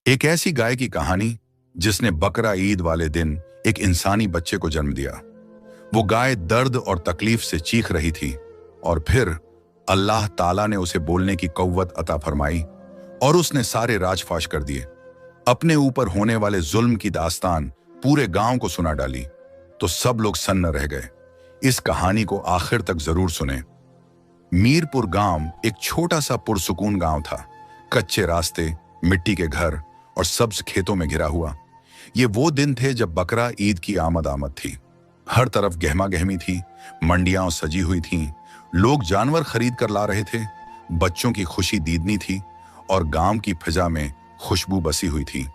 एक ऐसी गाय की कहानी जिसने बकरा ईद वाले दिन एक इंसानी बच्चे को जन्म दिया। वो गाय दर्द और तकलीफ से चीख रही थी और फिर अल्लाह ताला ने उसे बोलने की कव्वत अता फरमाई और उसने सारे राजफाश कर दिए। अपने ऊपर होने वाले जुल्म की दास्तान पूरे गांव को सुना डाली तो सब लोग सन्न रह गए। इस कहानी को आखिर तक जरूर सुने। मीरपुर गांव एक छोटा सा पुरसुकून गांव था। कच्चे रास्ते, मिट्टी के घर और सब्ज खेतों में घिरा हुआ। ये वो दिन थे जब बकरा ईद की आमद थी। हर तरफ गहमा गहमी थी, मंडियां सजी हुई थीं, लोग जानवर खरीद कर ला रहे थे, बच्चों की खुशी दीदनी थी और गांव की फिजा में खुशबू बसी हुई थी।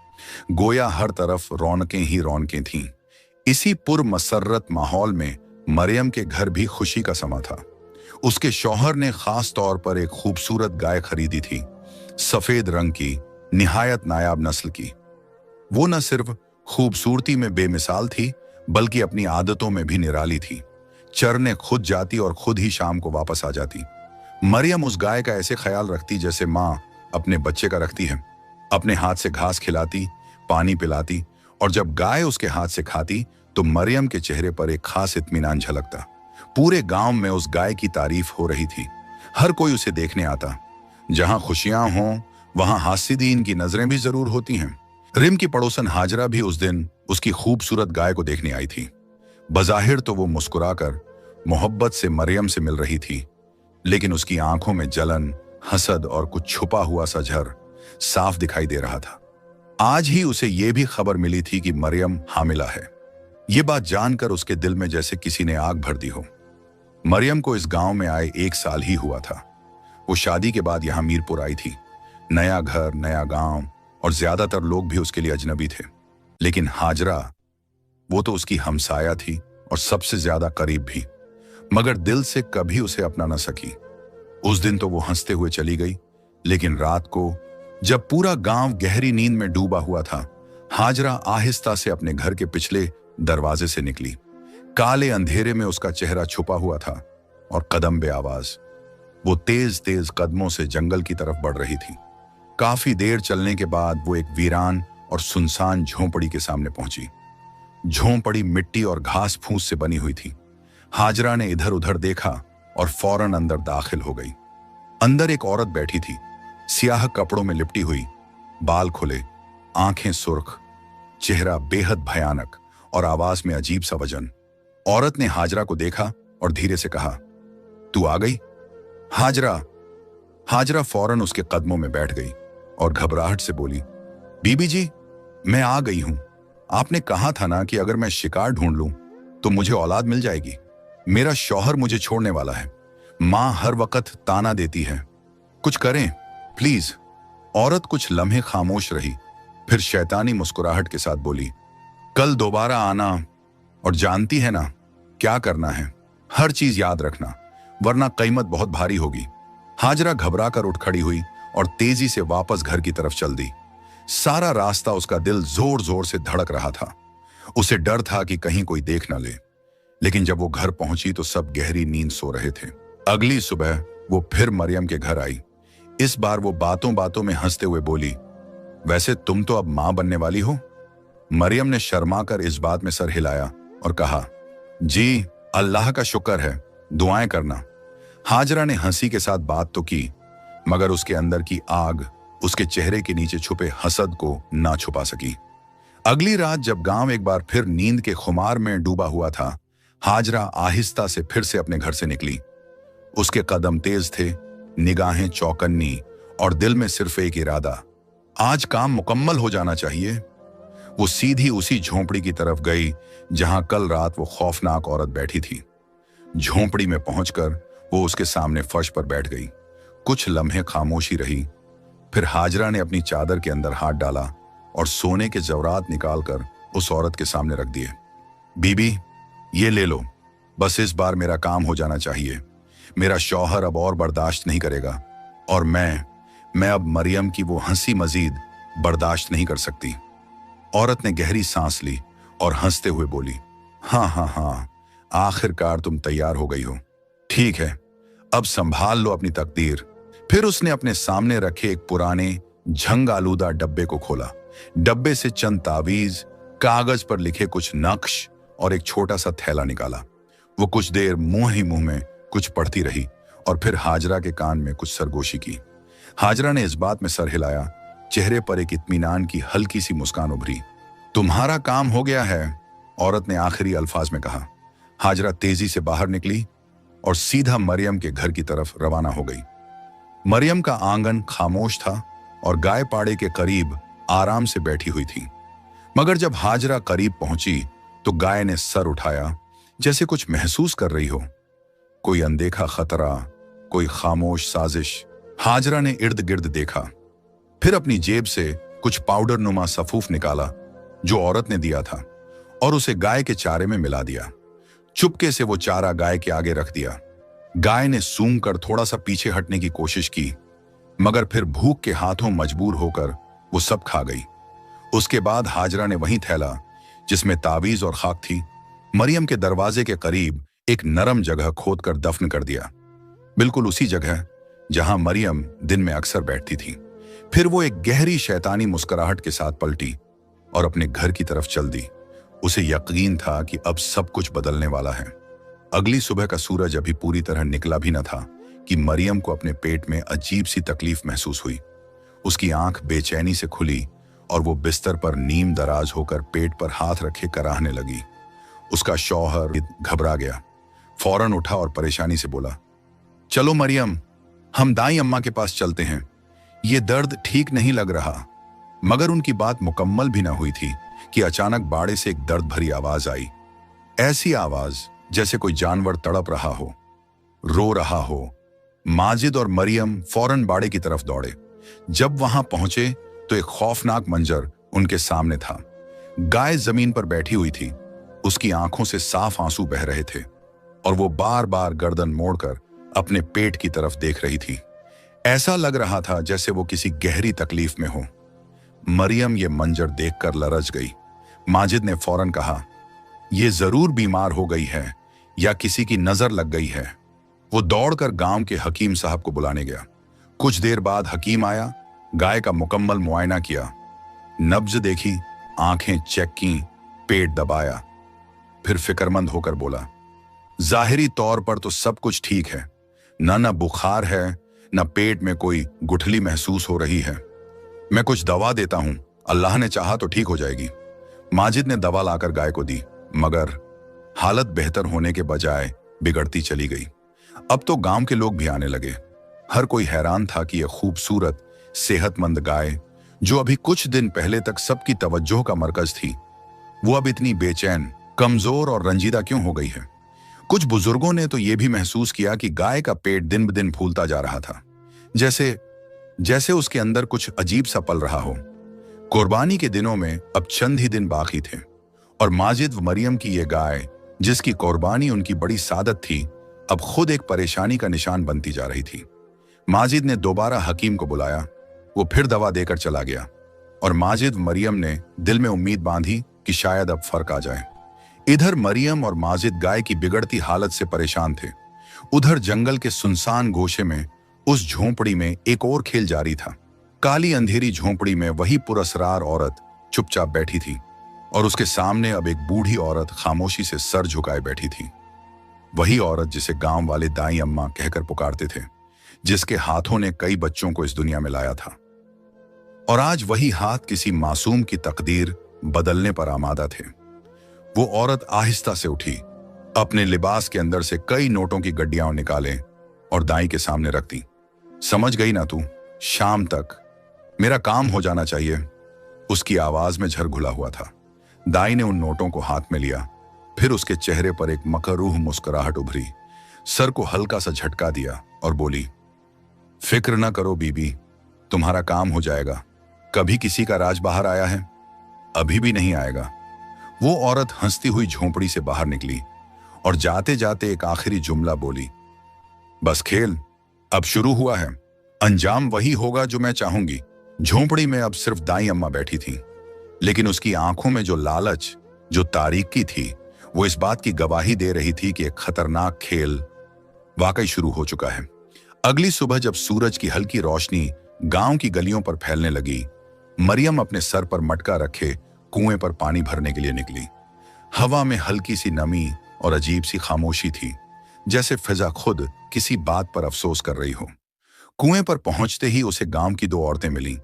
गोया हर तरफ रौनकें ही रौनकें थीं। इसी पुरमसर्रत माहौल में मरियम के घर भी खुशी का समा था। उसके शौहर ने खास तौर पर एक खूबसूरत गाय खरीदी थी, सफेद रंग की, निहायत नायाब नस्ल की। वो न सिर्फ खूबसूरती में बेमिसाल थी बल्कि अपनी आदतों में भी निराली थी। चरने खुद जाती और खुद ही शाम को वापस आ जाती। मरियम उस गाय का ऐसे ख्याल रखती जैसे माँ अपने बच्चे का रखती है। अपने हाथ से घास खिलाती, पानी पिलाती और जब गाय उसके हाथ से खाती तो मरियम के चेहरे पर एक खास इत्मीनान झलकता। पूरे गांव में उस गाय की तारीफ हो रही थी। हर कोई उसे देखने आता। जहां खुशियां हों वहां हासिदीन की नजरें भी जरूर होती हैं। रिम की पड़ोसन हाजरा भी उस दिन उसकी खूबसूरत गाय को देखने आई थी। बज़ाहिर तो वो मुस्कुराकर मोहब्बत से मरियम से मिल रही थी, लेकिन उसकी आंखों में जलन, हसद और कुछ छुपा हुआ सा झर साफ दिखाई दे रहा था। आज ही उसे ये भी खबर मिली थी कि मरियम हामिला है। ये बात जानकर उसके दिल में जैसे किसी ने आग भर दी हो। मरियम को इस गांव में आए 1 साल ही हुआ था। वो शादी के बाद यहां मीरपुर आई थी। नया घर, नया गांव और ज्यादातर लोग भी उसके लिए अजनबी थे। लेकिन हाजरा, वो तो उसकी हमसाया थी और सबसे ज्यादा करीब भी, मगर दिल से कभी उसे अपना न सकी। उस दिन तो वो हंसते हुए चली गई, लेकिन रात को जब पूरा गांव गहरी नींद में डूबा हुआ था, हाजरा आहिस्ता से अपने घर के पिछले दरवाजे से निकली। काले अंधेरे में उसका चेहरा छुपा हुआ था और कदम बे आवाज वो तेज तेज कदमों से जंगल की तरफ बढ़ रही थी। काफी देर चलने के बाद वो एक वीरान और सुनसान झोंपड़ी के सामने पहुंची। झोंपड़ी मिट्टी और घास फूस से बनी हुई थी। हाजरा ने इधर उधर देखा और फौरन अंदर दाखिल हो गई। अंदर एक औरत बैठी थी, सियाह कपड़ों में लिपटी हुई, बाल खुले, आंखें सुर्ख, चेहरा बेहद भयानक और आवाज में अजीब सा वजन। औरत ने हाजरा को देखा और धीरे से कहा, तू आ गई? हाजरा फौरन उसके कदमों में बैठ गई और घबराहट से बोली, बीबी जी, मैं आ गई हूं। आपने कहा था ना कि अगर मैं शिकार ढूंढ लूं तो मुझे औलाद मिल जाएगी। मेरा शौहर मुझे छोड़ने वाला है। मां हर वक्त ताना देती है। कुछ करें प्लीज। औरत कुछ लम्हे खामोश रही, फिर शैतानी मुस्कुराहट के साथ बोली, कल दोबारा आना और जानती है ना क्या करना है। हर चीज याद रखना, वरना कीमत बहुत भारी होगी। हाजरा घबरा कर उठ खड़ी हुई और तेजी से वापस घर की तरफ चल दी। सारा रास्ता उसका दिल जोर जोर से धड़क रहा था। उसे डर था कि कहीं कोई देख न ले। लेकिन जब वो घर पहुंची तो सब गहरी नींद सो रहे थे। अगली सुबह वो फिर मरियम के घर आई। इस बार वो बातों बातों में हंसते हुए बोली, वैसे तुम तो अब मां बनने वाली हो। मरियम ने शर्मा कर इस बात में सर हिलाया और कहा, जी अल्लाह का शुक्र है, दुआएं करना। हाजरा ने हंसी के साथ बात तो की, मगर उसके अंदर की आग उसके चेहरे के नीचे छुपे हसद को ना छुपा सकी। अगली रात जब गांव एक बार फिर नींद के खुमार में डूबा हुआ था, हाजरा आहिस्ता से फिर से अपने घर से निकली। उसके कदम तेज थे, निगाहें चौकन्नी और दिल में सिर्फ एक इरादा, आज काम मुकम्मल हो जाना चाहिए। वो सीधी उसी झोंपड़ी की तरफ गई जहां कल रात वो खौफनाक औरत बैठी थी। झोंपड़ी में पहुंचकर वो उसके सामने फर्श पर बैठ गई। कुछ लम्हे खामोशी रही, फिर हाजरा ने अपनी चादर के अंदर हाथ डाला और सोने के जवरात निकालकर उस औरत के सामने रख दिए। बीबी, ये ले लो, बस इस बार मेरा काम हो जाना चाहिए। मेरा शौहर अब और बर्दाश्त नहीं करेगा और मैं अब मरियम की वो हंसी मजीद बर्दाश्त नहीं कर सकती। औरत ने गहरी सांस ली और हंसते हुए बोली, हाँ, आखिरकार तुम तैयार हो गई हो। ठीक है, अब संभाल लो अपनी तकदीर। फिर उसने अपने सामने रखे एक पुराने झंग आलूदा डब्बे को खोला। डब्बे से चंद तावीज, कागज पर लिखे कुछ नक्श और एक छोटा सा थैला निकाला। वो कुछ देर मुंह ही मुंह में कुछ पढ़ती रही और फिर हाजरा के कान में कुछ सरगोशी की। हाजरा ने इस बात में सर हिलाया। चेहरे पर एक इत्मीनान की हल्की सी मुस्कान उभरी। तुम्हारा काम हो गया है, औरत ने आखिरी अल्फाज में कहा। हाजरा तेजी से बाहर निकली और सीधा मरियम के घर की तरफ रवाना हो गई। मरियम का आंगन खामोश था और गाय पाड़े के करीब आराम से बैठी हुई थी। मगर जब हाजरा करीब पहुंची तो गाय ने सर उठाया, जैसे कुछ महसूस कर रही हो। कोई अनदेखा खतरा, कोई खामोश साजिश। हाजरा ने इर्द गिर्द देखा, फिर अपनी जेब से कुछ पाउडर नुमा सफूफ निकाला जो औरत ने दिया था और उसे गाय के चारे में मिला दिया। चुपके से वो चारा गाय के आगे रख दिया। गाय ने सूंघ कर थोड़ा सा पीछे हटने की कोशिश की, मगर फिर भूख के हाथों मजबूर होकर वो सब खा गई। उसके बाद हाजरा ने वही थैला जिसमें तावीज और खाक थी, मरियम के दरवाजे के करीब एक नरम जगह खोदकर दफन कर दिया, बिल्कुल उसी जगह जहां मरियम दिन में अक्सर बैठती थी। फिर वो एक गहरी शैतानी मुस्कुराहट के साथ पलटी और अपने घर की तरफ चल दी। उसे यकीन था कि अब सब कुछ बदलने वाला है। अगली सुबह का सूरज अभी पूरी तरह निकला भी न था कि मरियम को अपने पेट में अजीब सी तकलीफ महसूस हुई। उसकी आंख बेचैनी से खुली और वो बिस्तर पर नीम दराज होकर पेट पर हाथ रखे कराहने लगी। उसका शौहर घबरा गया, फौरन उठा और परेशानी से बोला, चलो मरियम, हम दाई अम्मा के पास चलते हैं, ये दर्द ठीक नहीं लग रहा। मगर उनकी बात मुकम्मल भी न हुई थी कि अचानक बाड़े से एक दर्द भरी आवाज आई। ऐसी आवाज जैसे कोई जानवर तड़प रहा हो, रो रहा हो। माजिद और मरियम फौरन बाड़े की तरफ दौड़े। जब वहां पहुंचे तो एक खौफनाक मंजर उनके सामने था। गाय जमीन पर बैठी हुई थी, उसकी आंखों से साफ आंसू बह रहे थे और वो बार बार गर्दन मोड़कर अपने पेट की तरफ देख रही थी। ऐसा लग रहा था जैसे वो किसी गहरी तकलीफ में हो। मरियम ये मंजर देखकर लरज गई। माजिद ने फौरन कहा, ये जरूर बीमार हो गई है या किसी की नजर लग गई है। वो दौड़कर गांव के हकीम साहब को बुलाने गया। कुछ देर बाद हकीम आया, गाय का मुकम्मल मुआयना किया, नब्ज देखी, आंखें चेक की, पेट दबाया, फिर फिक्रमंद होकर बोला, जाहिरी तौर पर तो सब कुछ ठीक है, न बुखार है, न पेट में कोई गुठली महसूस हो रही है। मैं कुछ दवा देता हूं, अल्लाह ने चाहा तो ठीक हो जाएगी। माजिद ने दवा लाकर गाय को दी, मगर हालत बेहतर होने के बजाय बिगड़ती चली गई। अब तो गांव के लोग भी आने लगे। हर कोई हैरान था कि यह खूबसूरत सेहतमंद गाय, जो अभी कुछ दिन पहले तक सबकी तवज्जो का मरकज थी, वो अब इतनी बेचैन, कमजोर और रंजीदा क्यों हो गई है। कुछ बुजुर्गों ने तो यह भी महसूस किया कि गाय का पेट दिन ब दिन फूलता जा रहा था, जैसे उसके अंदर कुछ अजीब सा पल रहा हो। कुर्बानी के दिनों में अब चंद ही दिन बाकी थे और माजिद व मरियम की यह गाय, जिसकी कुर्बानी उनकी बड़ी सादत थी, अब खुद एक परेशानी का निशान बनती जा रही थी। माजिद ने दोबारा हकीम को बुलाया। वो फिर दवा देकर चला गया और माजिद व मरियम ने दिल में उम्मीद बांधी कि शायद अब फर्क आ जाए। इधर मरियम और माजिद गाय की बिगड़ती हालत से परेशान थे। उधर जंगल के सुनसान गोशे में उस झोंपड़ी में एक और खेल जारी था। काली अंधेरी झोंपड़ी में वही पुरअसरार औरत चुपचाप बैठी थी और उसके सामने अब एक बूढ़ी औरत खामोशी से सर झुकाए बैठी थी। वही औरत जिसे गांव वाले दाई अम्मा कहकर पुकारते थे, जिसके हाथों ने कई बच्चों को इस दुनिया में लाया था। और आज वही हाथ किसी मासूम की तकदीर बदलने पर आमादा थे। वो औरत आहिस्ता से उठी, अपने लिबास के अंदर से कई नोटों की गड्डियां निकाले और दाई के सामने रख दी। समझ गई ना तू, शाम तक मेरा काम हो जाना चाहिए। उसकी आवाज में झर घुला हुआ था। दाई ने उन नोटों को हाथ में लिया, फिर उसके चेहरे पर एक मकरूह मुस्कुराहट उभरी, सर को हल्का सा झटका दिया और बोली, फिक्र न करो बीबी, तुम्हारा काम हो जाएगा। कभी किसी का राज बाहर आया है? अभी भी नहीं आएगा। वो औरत हंसती हुई झोंपड़ी से बाहर निकली और जाते जाते एक आखिरी जुमला बोली, बस खेल अब शुरू हुआ है, अंजाम वही होगा जो मैं चाहूंगी। झोंपड़ी में अब सिर्फ दाई अम्मा बैठी थी, लेकिन उसकी आंखों में जो लालच, जो तारीकी थी, वो इस बात की गवाही दे रही थी कि एक खतरनाक खेल वाकई शुरू हो चुका है। अगली सुबह जब सूरज की हल्की रोशनी गांव की गलियों पर फैलने लगी। मरियम अपने सर पर मटका रखे कुएं पर पानी भरने के लिए निकली। हवा में हल्की सी नमी और अजीब सी खामोशी थी, जैसे फिजा खुद किसी बात पर अफसोस कर रही हो। कुएं पर पहुंचते ही उसे गांव की दो औरतें मिलीं,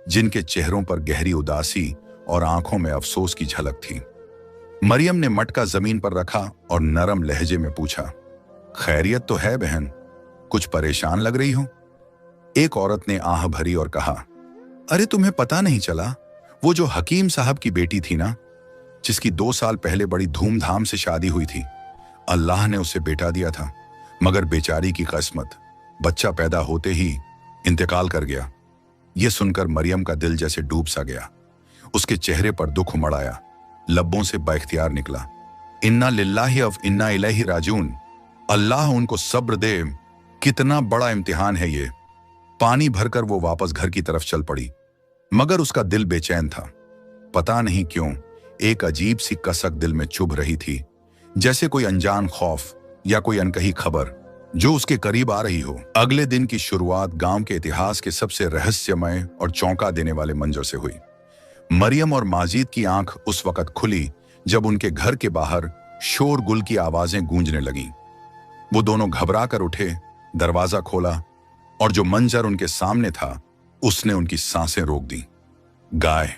जिनके चेहरों पर गहरी उदासी और आंखों में अफसोस की झलक थी। मरियम ने मटका जमीन पर रखा और नरम लहजे में पूछा, खैरियत तो है बहन? कुछ परेशान लग रही हो? एक औरत ने आह भरी और कहा, अरे तुम्हें पता नहीं चला, वो जो हकीम साहब की बेटी थी ना, जिसकी 2 साल पहले बड़ी धूमधाम से शादी हुई थी, अल्लाह ने उसे बेटा दिया था, मगर बेचारी की किस्मत बच्चा पैदा होते ही इंतकाल कर गया। यह सुनकर मरियम का दिल जैसे डूब सा गया। उसके चेहरे पर दुख उमड़ आया, लब्बों से बाइख्तियार निकला, इन्ना लिल्लाहि व इन्ना इलैहि राजिऊन। अल्लाह उनको सब्र दे, कितना बड़ा इम्तिहान है ये। पानी भरकर वो वापस घर की तरफ चल पड़ी, मगर उसका दिल बेचैन था। पता नहीं क्यों एक अजीब सी कसक दिल में चुभ रही थी, जैसे कोई अनजान खौफ या कोई अनकही खबर जो उसके करीब आ रही हो। अगले दिन की शुरुआत गांव के इतिहास के सबसे रहस्यमय और चौंका देने वाले मंजर से हुई। मरियम और माजिद की आंख उस वक्त खुली जब उनके घर के बाहर शोरगुल की आवाजें गूंजने लगीं। वो दोनों घबरा कर उठे, दरवाजा खोला और जो मंजर उनके सामने था उसने उनकी सांसें रोक दी। गाय,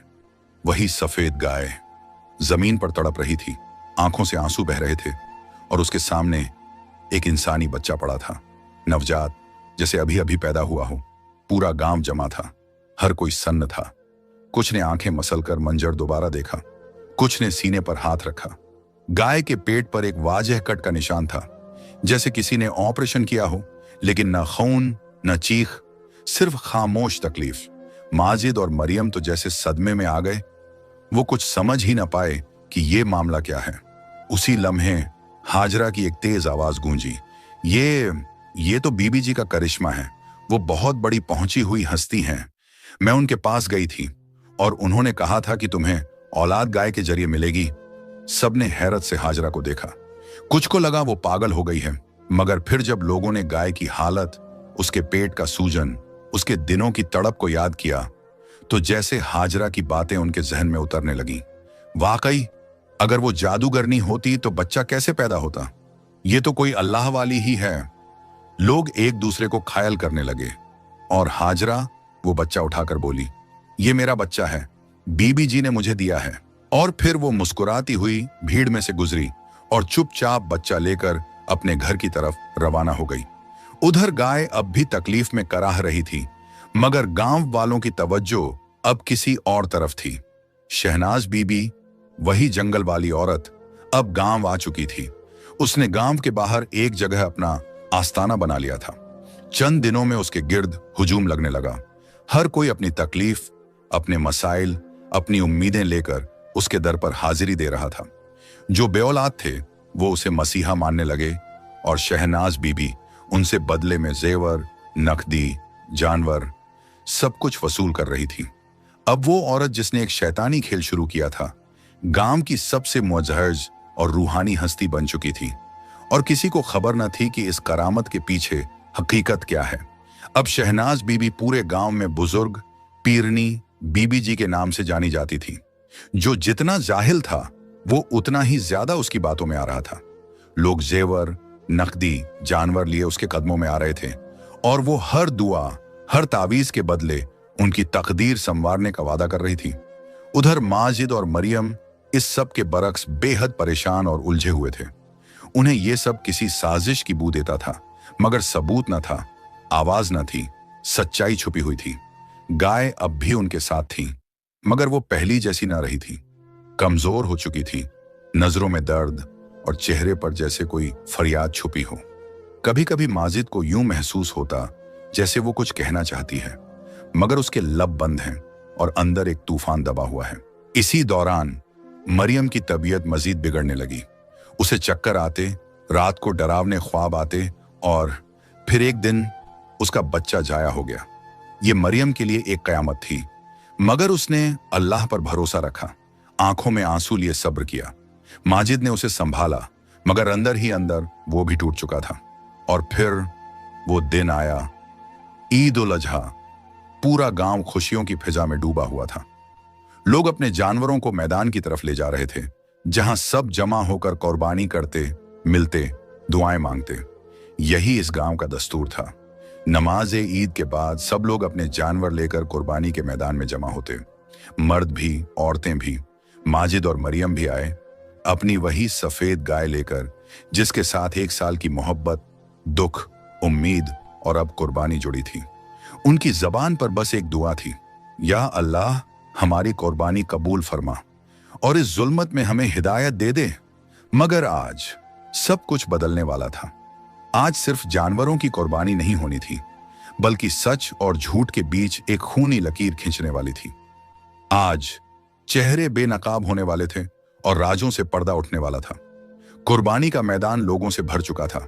वही सफेद गाय जमीन पर तड़प रही थी, आंखों से आंसू बह रहे थे और उसके सामने एक इंसानी बच्चा पड़ा था, नवजात, जैसे अभी अभी पैदा हुआ हो। पूरा गांव जमा था, हर कोई सन्न था। कुछ ने आंखें मसलकर मंजर दोबारा देखा, कुछ ने सीने पर हाथ रखा। गाय के पेट पर एक वाजह कट का निशान था, जैसे किसी ने ऑपरेशन किया हो, लेकिन न खून न चीख, सिर्फ खामोश तकलीफ। माजिद और मरियम तो जैसे सदमे में आ गए। वो कुछ समझ ही न पाए कि ये मामला क्या है। उसी लम्हे हाजरा की एक तेज आवाज गूंजी, ये तो बीबी जी का करिश्मा है, वो बहुत बड़ी पहुंची हुई हस्ती हैं। मैं उनके पास गई थी और उन्होंने कहा था कि तुम्हें औलाद गाय के जरिए मिलेगी। सबने हैरत से हाजरा को देखा। कुछ को लगा वो पागल हो गई है, मगर फिर जब लोगों ने गाय की हालत, उसके पेट का सूजन, उसके दिनों की तड़प को याद किया, तो जैसे हाजरा की बातें उनके जहन में उतरने लगीं। वाकई अगर वो जादूगरनी होती तो बच्चा कैसे पैदा होता? ये तो कोई अल्लाह वाली ही है। लोग एक दूसरे को घायल करने लगे और हाजरा वो बच्चा उठाकर बोली, ये मेरा बच्चा है, बीबी जी ने मुझे दिया है। और फिर वो मुस्कुराती हुई भीड़ में से गुजरी और चुपचाप बच्चा लेकर अपने घर की तरफ रवाना हो गई। उधर गाय अब भी तकलीफ में कराह रही थी, मगर गांव वालों की तवज्जो अब किसी और तरफ थी। शहनाज बीबी, वही जंगल वाली औरत, अब गांव आ चुकी थी। उसने गांव के बाहर एक जगह अपना आस्ताना बना लिया था। चंद दिनों में उसके गिर्द हुजूम लगने लगा। हर कोई अपनी तकलीफ, अपने मसाइल, अपनी उम्मीदें लेकर उसके दर पर हाजिरी दे रहा था। जो बेऔलाद थे वो उसे मसीहा मानने लगे और शहनाज बीबी उनसे बदले में जेवर, नकदी, जानवर सब कुछ वसूल कर रही थी। अब वो औरत जिसने एक शैतानी खेल शुरू किया था, गांव की सबसे मुअज्जज और रूहानी हस्ती बन चुकी थी और किसी को खबर न थी कि इस करामत के पीछे हकीकत क्या है। अब शहनाज बीबी पूरे गांव में बुजुर्ग पीरनी बीबी जी के नाम से जानी जाती थी। जो जितना जाहिल था वो उतना ही ज्यादा उसकी बातों में आ रहा था। लोग जेवर, नकदी, जानवर लिए उसके कदमों में आ रहे थे और वो हर दुआ, हर तावीज के बदले उनकी तकदीर संवारने का वादा कर रही थी। उधर माजिद और मरियम इस सब के बरक्स बेहद परेशान और उलझे हुए थे। उन्हें यह सब किसी साजिश की बू देता था, मगर सबूत न था, आवाज न थी, सच्चाई छुपी हुई थी। गाय अब भी उनके साथ थी, मगर वो पहली जैसी ना रही थी। कमजोर हो चुकी थी, नजरों में दर्द और चेहरे पर जैसे कोई फरियाद छुपी हो। कभी कभी माजिद को यूं महसूस होता जैसे वो कुछ कहना चाहती है, मगर उसके लब बंद हैं और अंदर एक तूफान दबा हुआ है। इसी दौरान मरियम की तबीयत मजीद बिगड़ने लगी। उसे चक्कर आते, रात को डरावने ख्वाब आते और फिर एक दिन उसका बच्चा जाया हो गया। ये मरियम के लिए एक कयामत थी, मगर उसने अल्लाह पर भरोसा रखा, आंखों में आंसू लिए सब्र किया। माजिद ने उसे संभाला, मगर अंदर ही अंदर वो भी टूट चुका था। और फिर वो दिन आया, ईद उल अजहा। पूरा गांव खुशियों की फिजा में डूबा हुआ था। लोग अपने जानवरों को मैदान की तरफ ले जा रहे थे, जहां सब जमा होकर कुर्बानी करते, मिलते, दुआएं मांगते। यही इस गांव का दस्तूर था। नमाज ईद के बाद सब लोग अपने जानवर लेकर कुर्बानी के मैदान में जमा होते। मर्द भी, औरतें भी। माजिद और मरियम भी आए, अपनी वही सफेद गाय लेकर, जिसके साथ 1 साल की मोहब्बत, दुख, उम्मीद और अब कुर्बानी जुड़ी थी। उनकी जबान पर बस एक दुआ थी, या अल्लाह हमारी कुर्बानी कबूल फरमा और इस जुल्मत में हमें हिदायत दे दे। मगर आज सब कुछ बदलने वाला था। आज सिर्फ जानवरों की कुर्बानी नहीं होनी थी, बल्कि सच और झूठ के बीच एक खूनी लकीर खींचने वाली थी। आज चेहरे बेनकाब होने वाले थे और राजों से पर्दा उठने वाला था। कुर्बानी का मैदान लोगों से भर चुका था।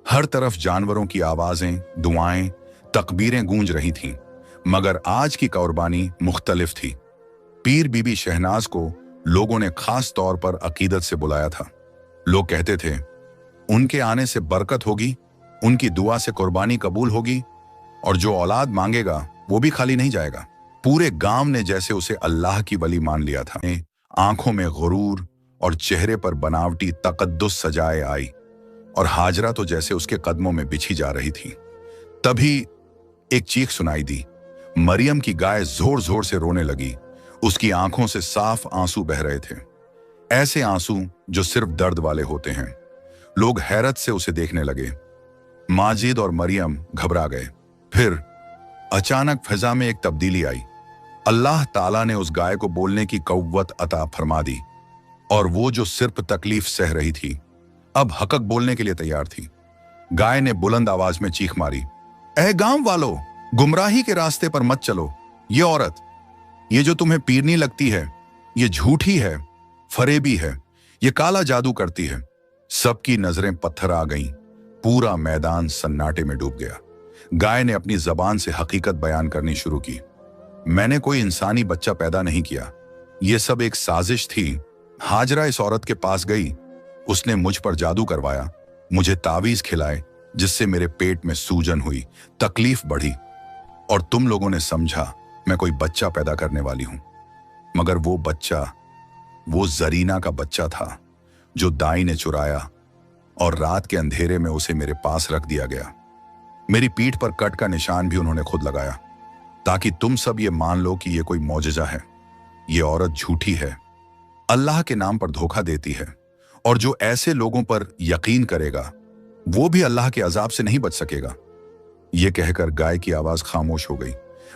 हर तरफ जानवरों की आवाजें, दुआएं, तकबीरें गूंज रही थीं। मगर आज की कुर्बानी मुख्तलिफ थी। पीर बीबी शहनाज को लोगों ने खास तौर पर अकीदत से बुलाया था। लोग कहते थे, उनके आने से बरकत होगी, उनकी दुआ से कुर्बानी कबूल होगी और जो औलाद मांगेगा वो भी खाली नहीं जाएगा। पूरे गांव ने जैसे उसे अल्लाह की वली मान लिया था। आंखों में गुरूर और चेहरे पर बनावटी तकद्दुस सजाए आई और हाजरा तो जैसे उसके कदमों में बिछी जा रही थी। तभी एक चीख सुनाई दी। मरियम की गाय जोर जोर से रोने लगी। उसकी आंखों से साफ आंसू बह रहे थे, ऐसे आंसू जो सिर्फ दर्द वाले होते हैं। लोग हैरत से उसे देखने लगे। माजिद और मरियम घबरा गए। फिर अचानक फिजा में एक तब्दीली आई। अल्लाह ताला ने उस गाय को बोलने की कव्वत अता फरमा दी और वो जो सिर्फ तकलीफ सह रही थी, अब हकक बोलने के लिए तैयार थी। गाय ने बुलंद आवाज में चीख मारी, ऐ गांव वालों, गुमराही के रास्ते पर मत चलो। ये औरत, ये जो तुम्हें पीरनी लगती है, ये झूठी है, फरेबी है, ये काला जादू करती है। सबकी नजरें पत्थर आ गईं। पूरा मैदान सन्नाटे में डूब गया। गाय ने अपनी जबान से हकीकत बयान करनी शुरू की। मैंने कोई इंसानी बच्चा पैदा नहीं किया, ये सब एक साजिश थी। हाजरा इस औरत के पास गई, उसने मुझ पर जादू करवाया, मुझे तावीज खिलाए, जिससे मेरे पेट में सूजन हुई, तकलीफ बढ़ी और तुम लोगों ने समझा मैं कोई बच्चा पैदा करने वाली हूं। मगर वो बच्चा, वो जरीना का बच्चा था जो दाई ने चुराया और रात के अंधेरे में उसे मेरे पास रख दिया गया। मेरी पीठ पर कट का निशान भी उन्होंने खुद लगाया, ताकि तुम सब ये मान लो कि ये कोई मौजज़ा है। ये औरत झूठी है, अल्लाह के नाम पर धोखा देती है और जो ऐसे लोगों पर यकीन करेगा वो भी अल्लाह के अजाब से नहीं बच सकेगा। ये कहकर गाय की आवाज खामोश हो गई।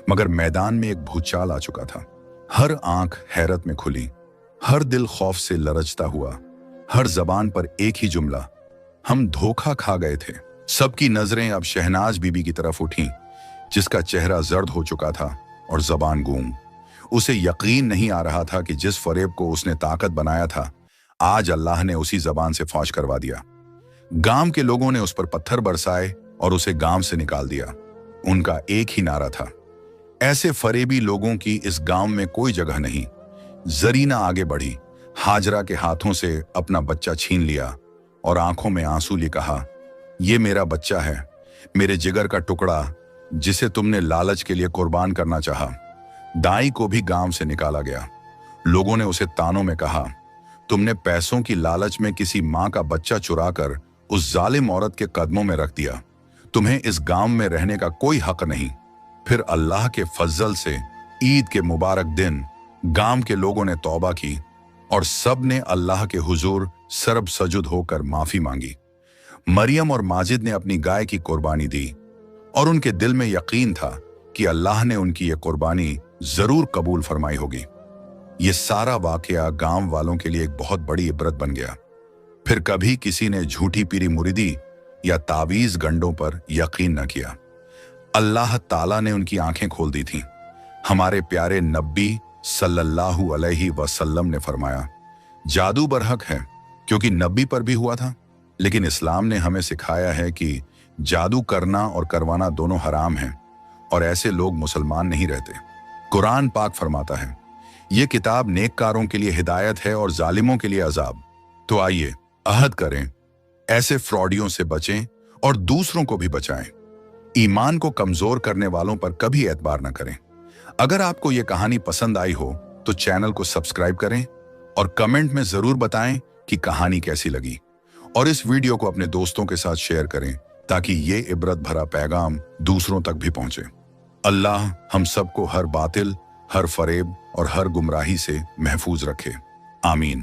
मगर मैदान में एक भूचाल आ चुका था। हर आंख हैरत में खुली, हर दिल खौफ से लरजता हुआ, हर जबान पर एक ही जुमला, हम धोखा खा गए थे। सबकी नजरें अब शहनाज बीबी की तरफ उठी, जिसका चेहरा जर्द हो चुका था और जबान गूंग। उसे यकीन नहीं आ रहा था कि जिस फरेब को उसने ताकत बनाया था, आज अल्लाह ने उसी जबान से फौज करवा दिया। गांव के लोगों ने उस पर पत्थर बरसाए और उसे गांव से निकाल दिया। उनका एक ही नारा था, ऐसे फरेबी लोगों की इस गांव में कोई जगह नहीं। जरीना आगे बढ़ी, हाजरा के हाथों से अपना बच्चा छीन लिया और आंखों में आंसू लिए कहा, ये मेरा बच्चा है, मेरे जिगर का टुकड़ा, जिसे तुमने लालच के लिए कुर्बान करना चाहा। दाई को भी गांव से निकाला गया। लोगों ने उसे तानों में कहा, तुमने पैसों की लालच में किसी मां का बच्चा चुराकर उस जालिम औरत के कदमों में रख दिया। तुम्हें इस गांव में रहने का कोई हक नहीं। फिर अल्लाह के फजल से ईद के मुबारक दिन गांव के लोगों ने तौबा की और सब ने अल्लाह के हुजूर सरब सजुद होकर माफी मांगी। मरियम और माजिद ने अपनी गाय की कुर्बानी दी और उनके दिल में यकीन था कि अल्लाह ने उनकी ये कुर्बानी जरूर कबूल फरमाई होगी। ये सारा वाकया गांव वालों के लिए एक बहुत बड़ी इबरत बन गया। फिर कभी किसी ने झूठी पीरी मुरीदी या तावीज गंडों पर यकीन न किया। अल्लाह ताला ने उनकी आंखें खोल दी थीं। हमारे प्यारे नबी सल्लल्लाहु अलैहि वसल्लम ने फरमाया, जादू बरहक है, क्योंकि नबी पर भी हुआ था, लेकिन इस्लाम ने हमें सिखाया है कि जादू करना और करवाना दोनों हराम हैं और ऐसे लोग मुसलमान नहीं रहते। कुरान पाक फरमाता है, ये किताब नेककारों के लिए हिदायत है और जालिमों के लिए अजाब। तो आइए अहद करें, ऐसे फ्रॉडियों से बचें और दूसरों को भी बचाएं। ईमान को कमजोर करने वालों पर कभी एतबार न करें। अगर आपको ये कहानी पसंद आई हो तो चैनल को सब्सक्राइब करें और कमेंट में जरूर बताएं कि कहानी कैसी लगी, और इस वीडियो को अपने दोस्तों के साथ शेयर करें ताकि ये इबरत भरा पैगाम दूसरों तक भी पहुंचे। अल्लाह हम सबको हर बातिल, हर फरेब और हर गुमराही से महफूज रखे। आमीन।